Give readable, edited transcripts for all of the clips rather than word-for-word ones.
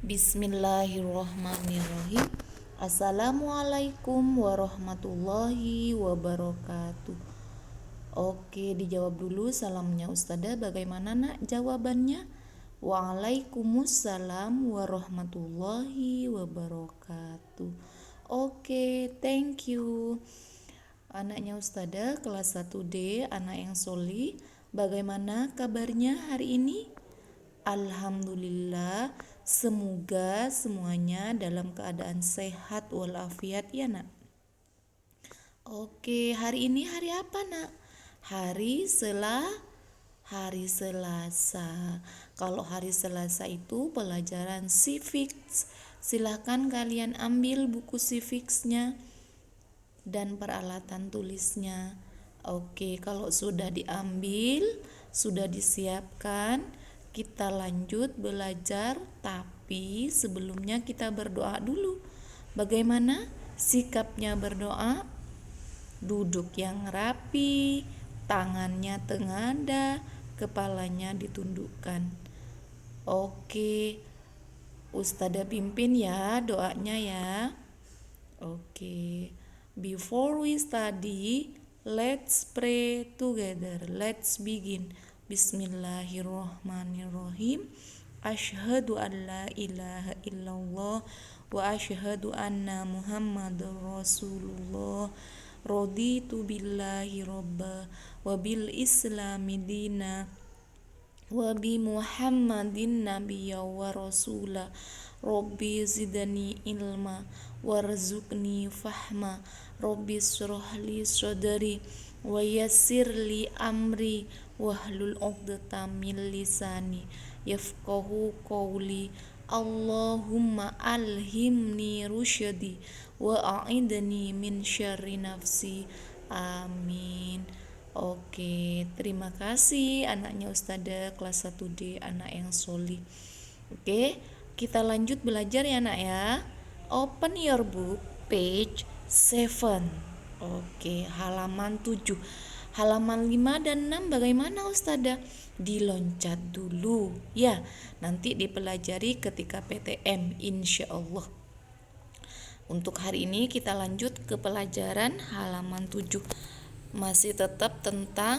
Bismillahirrohmanirrohim. Assalamualaikum warahmatullahi wabarakatuh. Oke, dijawab dulu salamnya Ustazah. Bagaimana nak jawabannya? Waalaikumsalam warahmatullahi wabarakatuh. Oke, thank you. Anaknya Ustazah kelas 1D, anak yang soli. Bagaimana kabarnya hari ini? Alhamdulillah, semoga semuanya dalam keadaan sehat walafiat ya nak. Oke, hari ini hari apa nak? Hari Selasa. Kalau hari Selasa itu pelajaran civics. Silahkan kalian ambil buku civicsnya dan peralatan tulisnya. Oke, kalau sudah diambil, sudah disiapkan, kita lanjut belajar, tapi sebelumnya kita berdoa dulu. Bagaimana sikapnya berdoa? Duduk yang rapi, tangannya tengadah, kepalanya ditundukkan. Oke, Ustazah pimpin ya doanya ya. Oke, before we study, let's pray together. Let's begin. Bismillahirrohmanirrohim. Asyhadu an la ilaha illallah wa asyhadu anna muhammadar rasulullah. Raditu billahi robba wa bil islami dina wa bi muhammadin nabiyya wa rasula. Rabbi zidani ilma warzuqni fahma. Rabbi syrahli sadri wa yassirli amri wahlul 'uqdatam min lisani yafqahu qawli. Allahumma alhimni rusydi wa a'idni min syarri nafsi. Amin. Oke, terima kasih anaknya Ustazah kelas 1D, anak yang solih. Oke, kita lanjut belajar ya nak ya. Open your book page 7. Oke, halaman 7. Halaman 5 dan 6 bagaimana Ustazah? Diloncat dulu ya. Nanti dipelajari ketika PTM insyaallah. Untuk hari ini kita lanjut ke pelajaran halaman 7. Masih tetap tentang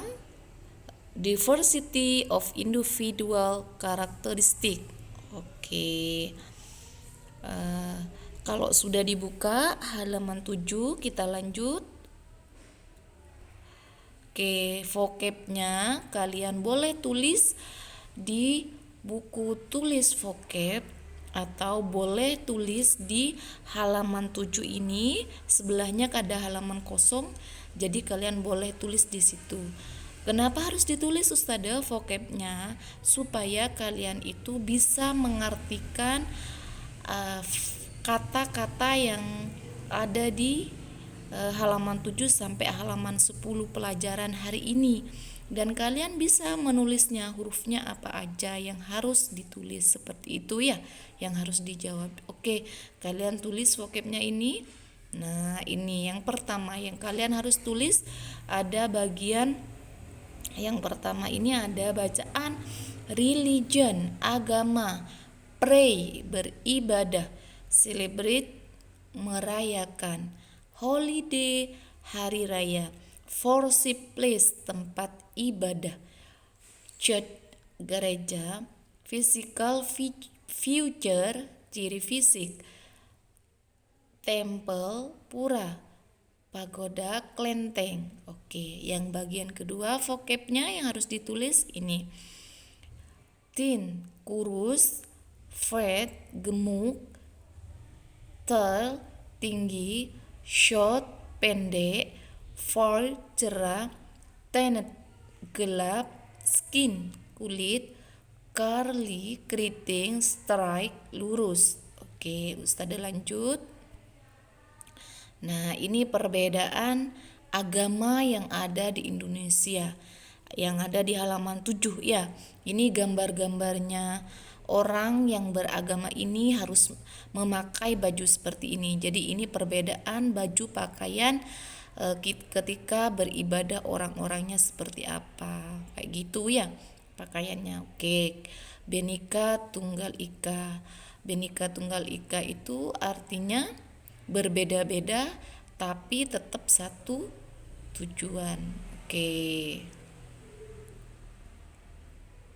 diversity of individual characteristic. Oke. Kalau sudah dibuka halaman 7, kita lanjut. Oke, vocabnya kalian boleh tulis di buku tulis vocab atau boleh tulis di halaman 7 ini. Sebelahnya ada halaman kosong, jadi kalian boleh tulis di situ. Kenapa harus ditulis Ustazah vocabnya? Supaya kalian itu bisa mengartikan kata-kata yang ada di halaman 7 sampai halaman 10 pelajaran hari ini. Dan kalian bisa menulisnya, hurufnya apa aja yang harus ditulis, seperti itu ya, yang harus dijawab. Oke, kalian tulis vocabnya ini. Nah, ini yang pertama yang kalian harus tulis, ada bagian yang pertama ini ada bacaan religion, agama, pray, beribadah, celebrate, merayakan, holiday, hari raya, worship place, tempat ibadah, church, gereja, physical future, ciri fisik, temple, pura, pagoda, kelenteng. Oke, yang bagian kedua vocabnya yang harus ditulis ini. Thin, kurus, fat, gemuk, tall, tinggi, short, pendek, far, cerah, tanned, gelap, skin, kulit, curly, keriting, straight, lurus. Oke, Ustazah lanjut. Nah, ini perbedaan agama yang ada di Indonesia, yang ada di halaman 7 ya. Ini gambar-gambarnya orang yang beragama ini harus memakai baju seperti ini. Jadi ini perbedaan baju pakaian ketika beribadah, orang-orangnya seperti apa, kayak gitu ya pakaiannya. Oke, Bhinneka Tunggal Ika, Bhinneka Tunggal Ika itu artinya berbeda-beda tapi tetap satu tujuan. Oke.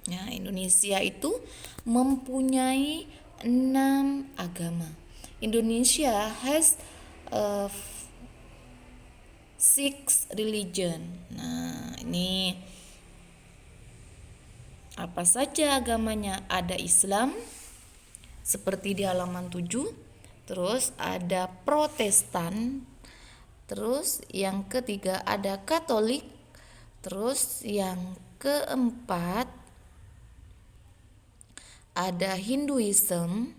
Nah, Indonesia itu mempunyai 6 agama. Indonesia has uh, six religion. Nah, ini apa saja agamanya? Ada Islam seperti di halaman 7, terus ada Protestan, terus yang ketiga ada Katolik, terus yang keempat ada Hinduism,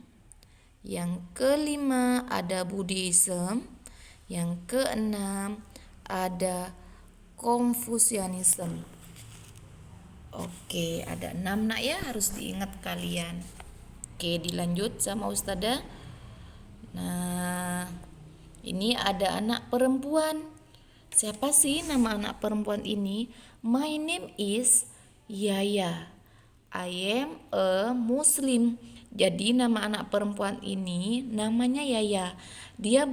yang kelima ada Buddhism, yang keenam ada Konfusianisme. Oke, ada 6 nak ya, harus diingat kalian. Oke, dilanjut sama Ustazah. Nah, ini ada anak perempuan. Siapa sih nama anak perempuan ini? My name is Yaya. I am a Muslim. Jadi nama anak perempuan ini namanya Yaya. Dia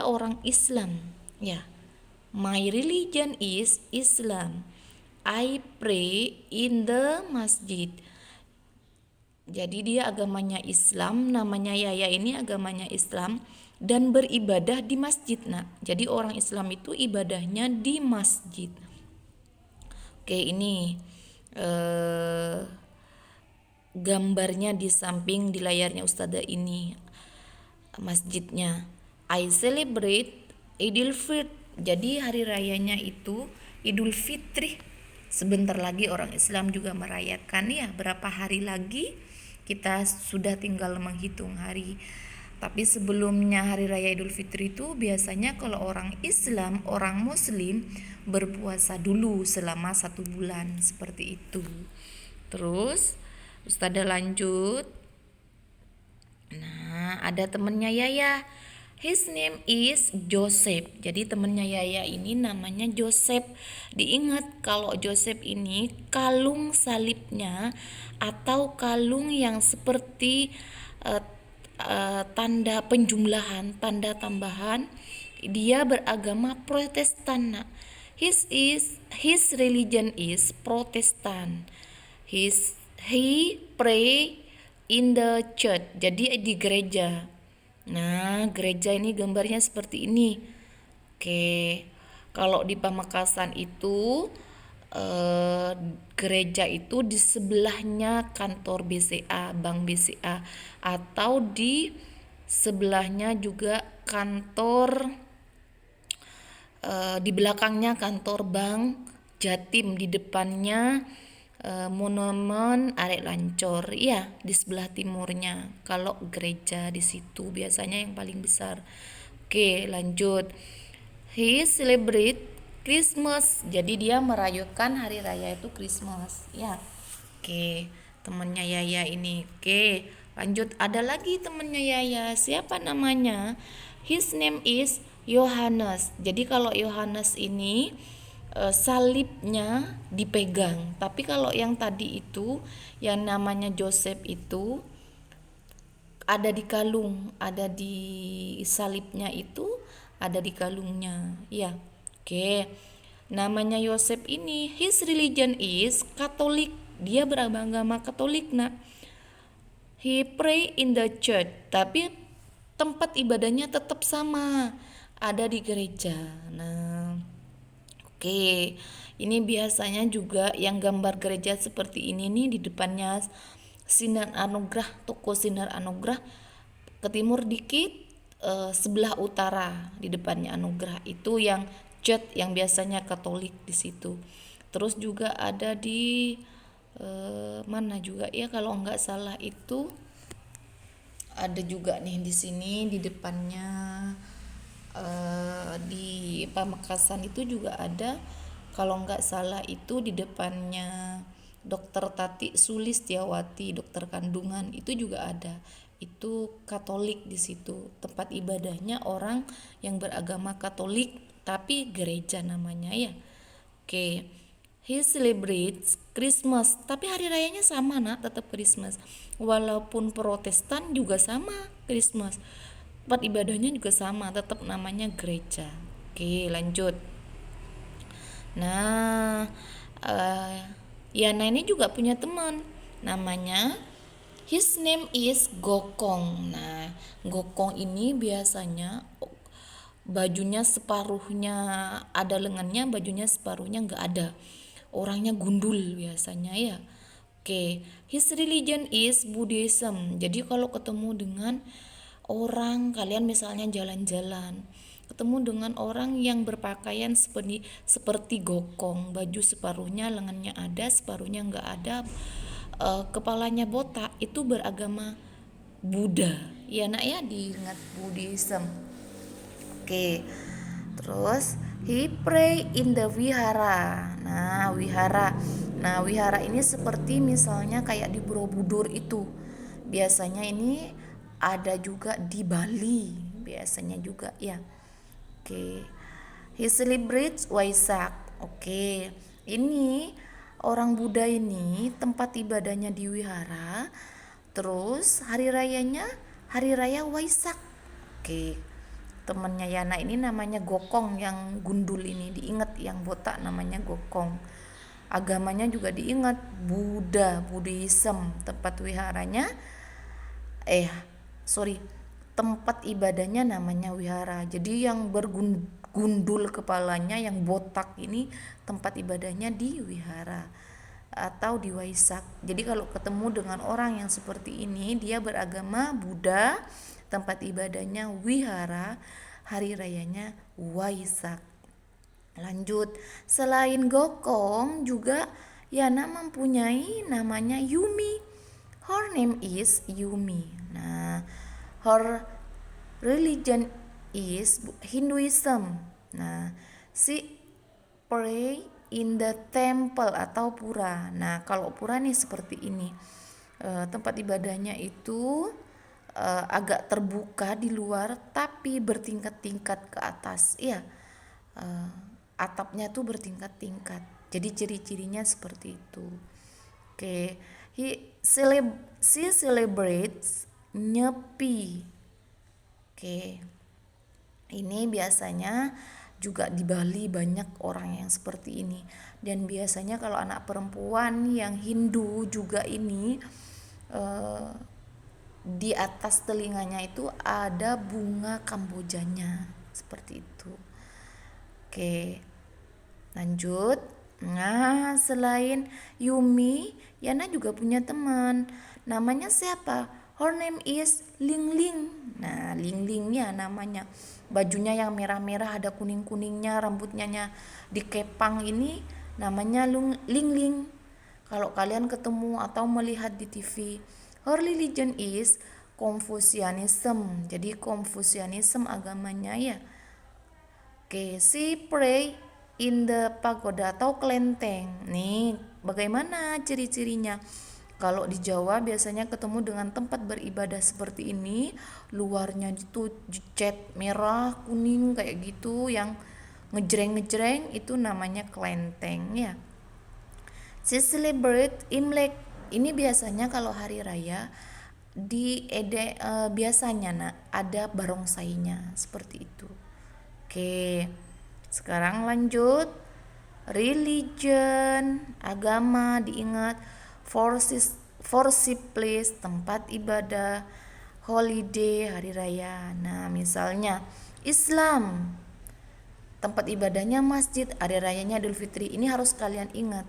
orang Islam, ya. My religion is Islam. I pray in the masjid. Jadi dia agamanya Islam, namanya Yaya ini agamanya Islam dan beribadah di masjid, nak. Jadi orang Islam itu ibadahnya di masjid. Oke, ini gambarnya di samping di layarnya Ustazah ini masjidnya. I celebrate Idul Fitri. Jadi hari rayanya itu Idul Fitri. Sebentar lagi orang Islam juga merayakan ya. Berapa hari lagi kita sudah tinggal menghitung hari. Tapi sebelumnya hari raya Idul Fitri itu biasanya kalau orang Islam, orang Muslim berpuasa dulu selama 1 bulan seperti itu. Terus Ustazah lanjut. Nah, ada temennya Yaya. His name is Joseph. Jadi temennya Yaya ini namanya Joseph. Diingat kalau Joseph ini kalung salibnya atau kalung yang seperti tanda penjumlahan, tanda tambahan, dia beragama Protestan. Nah, his religion is Protestan. He pray in the church. Jadi di gereja. Nah, gereja ini gambarnya seperti ini. Oke. Kalau di Pamekasan itu gereja itu di sebelahnya kantor BCA, Bank BCA, atau di sebelahnya juga kantor di belakangnya kantor Bank Jatim, di depannya Monumen Arek Lancor, ya di sebelah timurnya. Kalau gereja di situ biasanya yang paling besar. Oke, lanjut. He celebrate Christmas. Jadi dia merayakan hari raya itu Christmas, ya. Oke, temennya Yaya ini. Oke, lanjut. Ada lagi temennya Yaya. Siapa namanya? His name is Yohanes. Jadi kalau Yohanes ini salibnya dipegang. Tapi kalau yang tadi itu yang namanya Joseph itu ada di kalung, ada di salibnya itu, ada di kalungnya. Ya. Oke. Namanya Yosef ini, his religion is Katolik. Dia beragama Katolik, nak. He pray in the church, tapi tempat ibadahnya tetap sama, ada di gereja. Nah, oke, ini biasanya juga yang gambar gereja seperti ini nih, di depannya Sinar Anugrah, toko Sinar Anugrah, ke timur dikit sebelah utara di depannya Anugrah itu yang church yang biasanya Katolik di situ. Terus juga ada di mana juga ya, kalau nggak salah itu ada juga nih di sini di depannya di Pamekasan itu juga ada, kalau nggak salah itu di depannya Dokter Tati Sulistiawati, dokter kandungan, itu juga ada. Itu Katolik di situ, tempat ibadahnya orang yang beragama Katolik tapi gereja namanya, ya. Oke. He celebrates Christmas, tapi hari rayanya sama nak, tetap Christmas. Walaupun Protestan juga sama Christmas. Tempat ibadahnya juga sama, tetap namanya gereja. Oke, lanjut. Nah, eh, Yana ini juga punya teman, namanya his name is Gokong. Nah, Gokong ini biasanya bajunya separuhnya ada lengannya, bajunya separuhnya nggak ada. Orangnya gundul biasanya ya. Oke, his religion is Buddhism. Jadi kalau ketemu dengan orang, kalian misalnya jalan-jalan, ketemu dengan orang yang berpakaian seperti Gokong, baju separuhnya lengannya ada, separuhnya nggak ada, kepalanya botak, itu beragama Buddha. Ya nak ya, diingat Buddhism. Oke. Terus he pray in the wihara. Nah, wihara. Nah, wihara ini seperti misalnya kayak di Borobudur itu. Biasanya ini ada juga di Bali, biasanya juga ya. Oke. He celebrates Waisak. Oke. Ini orang Buddha ini tempat ibadahnya di wihara. Terus hari rayanya hari raya Waisak. Oke. Temennya Yana ini namanya Gokong, yang gundul ini diingat, yang botak namanya Gokong. Agamanya juga diingat, Buddhism. Tempat wiharanya tempat ibadahnya namanya wihara. Jadi yang bergundul kepalanya, yang botak ini tempat ibadahnya di wihara atau di Waisak. Jadi kalau ketemu dengan orang yang seperti ini, dia beragama Buddha, tempat ibadahnya wihara, hari rayanya Waisak. Lanjut, selain Gokong juga Yana mempunyai namanya Yumi. Her name is Yumi. Nah, her religion is Hinduism. Nah, she pray in the temple atau pura. Nah, kalau pura nih seperti ini. Tempat ibadahnya itu agak terbuka di luar tapi bertingkat-tingkat ke atas. Iya. Atapnya tuh bertingkat-tingkat. Jadi ciri-cirinya seperti itu. Oke. She celebrates Nyepi. Oke. Ini biasanya juga di Bali banyak orang yang seperti ini. Dan biasanya kalau anak perempuan yang Hindu juga ini di atas telinganya itu ada bunga kambojanya seperti itu. Oke, lanjut. Nah, selain Yumi, Yana juga punya teman. Namanya siapa? Her name is Ling Ling. Nah, Ling Ling ya namanya. Bajunya yang merah-merah ada kuning-kuningnya, rambutnya dikepang, ini namanya Ling Ling. Kalau kalian ketemu atau melihat di TV, her religion is Confucianism. Jadi Confucianism agamanya ya. Oke, she pray in the pagoda atau kelenteng. Nih, bagaimana ciri-cirinya? Kalau di Jawa biasanya ketemu dengan tempat beribadah seperti ini, luarnya itu cat merah, kuning kayak gitu, yang ngejreng-ngejreng, itu namanya kelenteng ya. She celebrate Imlek. Ini biasanya kalau hari raya biasanya ada barongsainya seperti itu. Oke, sekarang lanjut. Religion, agama diingat. Worship place, tempat ibadah. Holiday, hari raya. Nah, misalnya Islam, tempat ibadahnya masjid, hari rayanya Idul Fitri. Ini harus kalian ingat.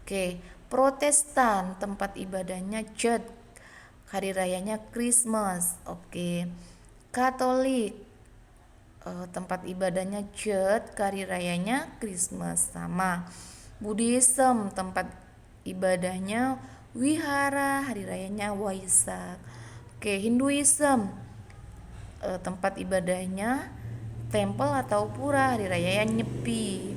Oke, Protestan, tempat ibadahnya church, hari rayanya Christmas. Oke, Katolik, tempat ibadahnya church, hari rayanya Christmas, sama. Buddhism, tempat ibadahnya wihara, hari rayanya Waisak. Oke, Hinduism, tempat ibadahnya temple atau pura, hari rayanya Nyepi.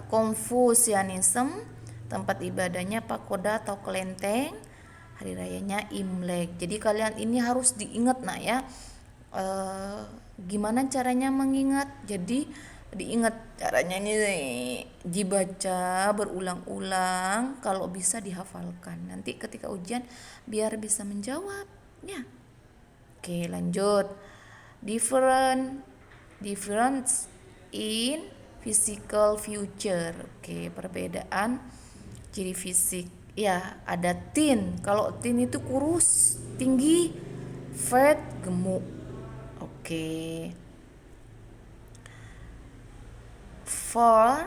Confucianism, tempat ibadahnya pagoda atau kelenteng, hari rayanya Imlek. Jadi kalian ini harus diingat nak ya. Gimana caranya mengingat? Jadi diingat caranya ini, dibaca berulang-ulang, kalau bisa dihafalkan. Nanti ketika ujian biar bisa menjawab ya. Oke, lanjut. Difference in physical feature. Oke, perbedaan ciri fisik. Ya, ada thin. Kalau thin itu kurus, tinggi, fat, gemuk. Oke. Fur,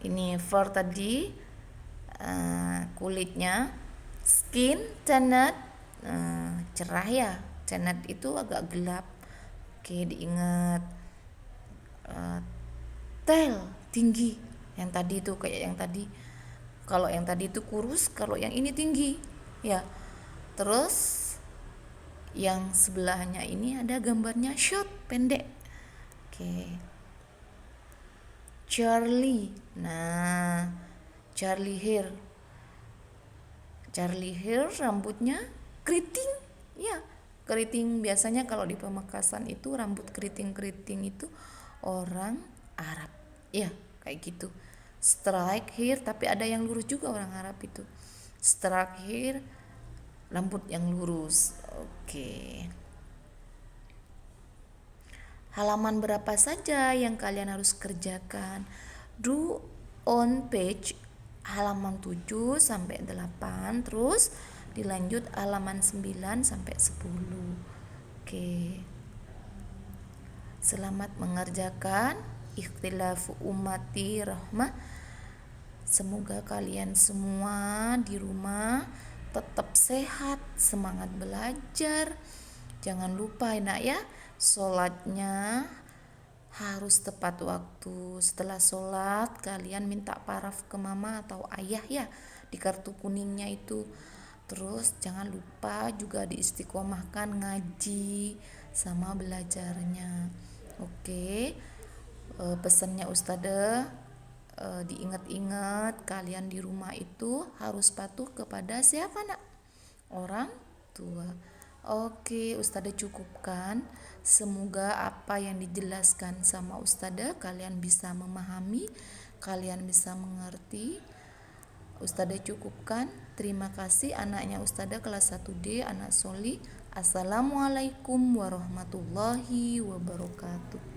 ini fur tadi, kulitnya. Skin, tanned, cerah ya. Tanned itu agak gelap. Oke, diingat. Tail, tinggi. Yang tadi itu kayak yang tadi. Kalau yang tadi itu kurus, kalau yang ini tinggi. Ya. Terus yang sebelahnya ini ada gambarnya short, pendek. Oke. Charlie. Nah, Charlie hair. Charlie hair rambutnya keriting. Ya, keriting biasanya kalau di Pamekasan itu rambut keriting-keriting itu orang Arab. Ya, kayak gitu. Straight hair, tapi ada yang lurus juga orang Arab itu. Straight hair, rambut yang lurus. Oke. Halaman berapa saja yang kalian harus kerjakan? Do on page halaman 7 sampai 8, terus dilanjut halaman 9 sampai 10. Oke. Selamat mengerjakan. Ikhtilafu ummati rahmah. Semoga kalian semua di rumah tetap sehat, semangat belajar. Jangan lupa nak ya, sholatnya harus tepat waktu. Setelah sholat kalian minta paraf ke mama atau ayah ya, di kartu kuningnya itu. Terus jangan lupa juga diistiqomahkan ngaji sama belajarnya. Oke. Pesannya Ustadzah, diingat-ingat kalian di rumah itu harus patuh kepada siapa nak? Orang tua. Oke, Ustadzah cukupkan. Semoga apa yang dijelaskan sama Ustadzah kalian bisa memahami, kalian bisa mengerti. Ustadzah cukupkan. Terima kasih. Anaknya Ustadzah kelas 1D, anak Soli. Assalamualaikum warahmatullahi wabarakatuh.